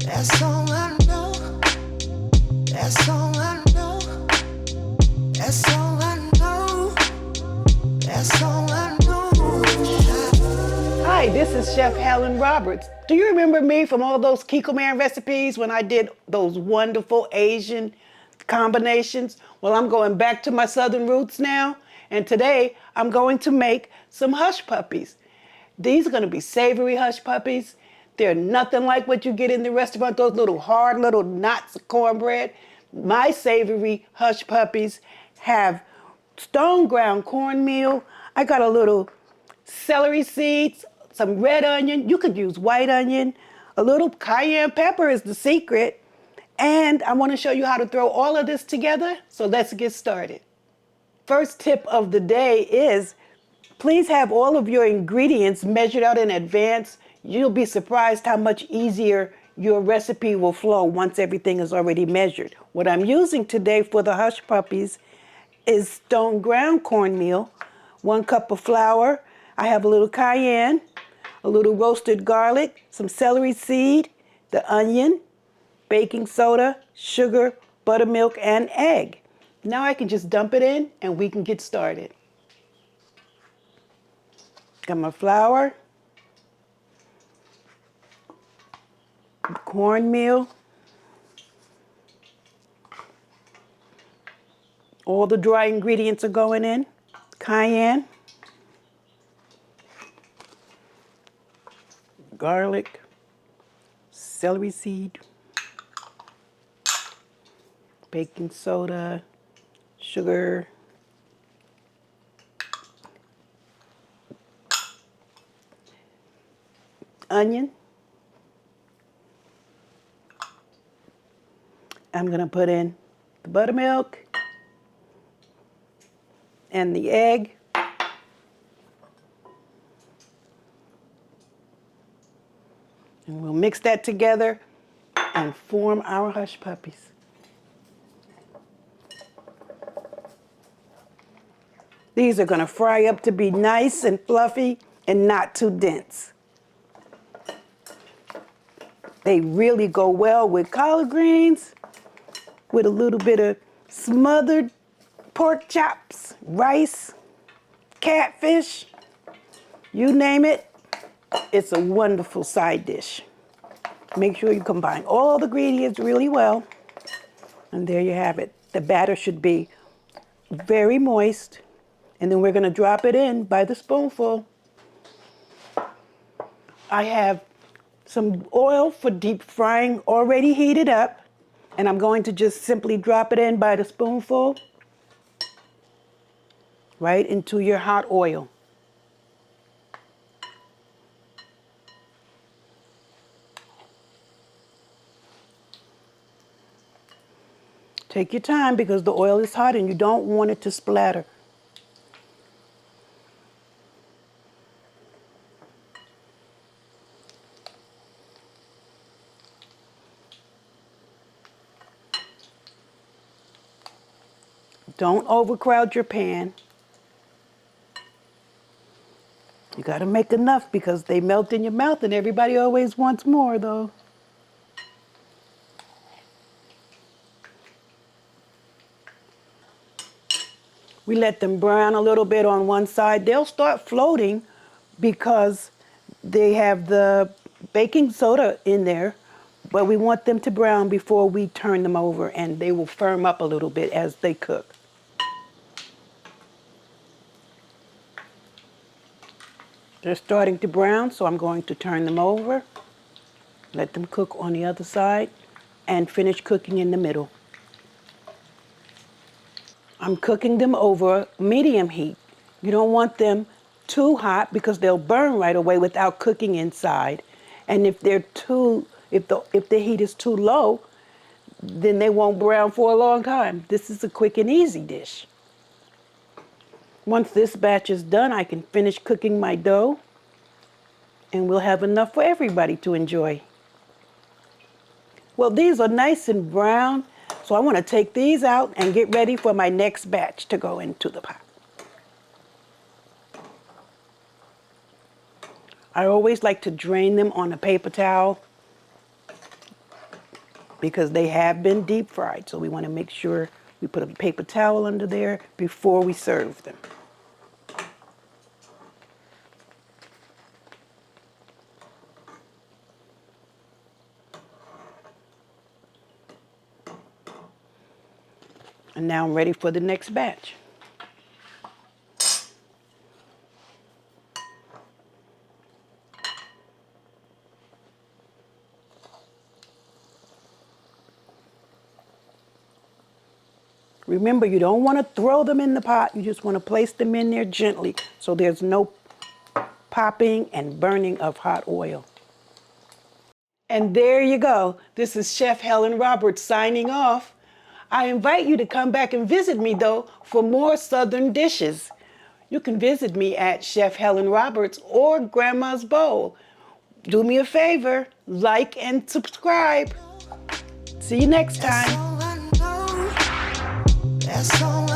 That's all I know. That's all I know. That's all I know. That's all I know. Hi, this is Chef Helen Roberts. Do you remember me from all those Kikkoman recipes when I did those wonderful Asian combinations? Well, I'm going back to my southern roots now, and today I'm going to make some hush puppies. These are going to be savory hush puppies. They're nothing like what you get in the restaurant, those little hard little knots of cornbread. My savory hush puppies have stone ground cornmeal. I got a little celery seeds, some red onion. You could use white onion. A little cayenne pepper is the secret. And I want to show you how to throw all of this together. So let's get started. First tip of the day is please have all of your ingredients measured out in advance. You'll be surprised how much easier your recipe will flow once everything is already measured. What I'm using today for the hush puppies is stone ground cornmeal, 1 cup of flour. I have a little cayenne, a little roasted garlic, some celery seed, the onion, baking soda, sugar, buttermilk, and egg. Now I can just dump it in and we can get started. Got my flour, cornmeal, all the dry ingredients are going in, cayenne, garlic, celery seed, baking soda, sugar, onion. I'm going to put in the buttermilk and the egg. And we'll mix that together and form our hush puppies. These are going to fry up to be nice and fluffy and not too dense. They really go well with collard greens, with a little bit of smothered pork chops, rice, catfish, you name it. It's a wonderful side dish. Make sure you combine all the ingredients really well. And there you have it. The batter should be very moist. And then we're going to drop it in by the spoonful. I have some oil for deep frying already heated up. And I'm going to just simply drop it in by the spoonful right into your hot oil. Take your time because the oil is hot and you don't want it to splatter. Don't overcrowd your pan. You got to make enough because they melt in your mouth and everybody always wants more though. We let them brown a little bit on one side. They'll start floating because they have the baking soda in there, but we want them to brown before we turn them over and they will firm up a little bit as they cook. They're starting to brown, so I'm going to turn them over, let them cook on the other side, and finish cooking in the middle. I'm cooking them over medium heat. You don't want them too hot because they'll burn right away without cooking inside. And if the heat is too low, then they won't brown for a long time. This is a quick and easy dish. Once this batch is done, I can finish cooking my dough and we'll have enough for everybody to enjoy. Well, these are nice and brown, so I want to take these out and get ready for my next batch to go into the pot. I always like to drain them on a paper towel because they have been deep fried. So we want to make sure we put a paper towel under there before we serve them. And now I'm ready for the next batch. Remember, you don't want to throw them in the pot. You just want to place them in there gently so there's no popping and burning of hot oil. And there you go. This is Chef Helen Roberts signing off. I invite you to come back and visit me, though, for more Southern dishes. You can visit me at Chef Helen Roberts or Grandma's Bowl. Do me a favor, like and subscribe. See you next That's time. all I know. That's all I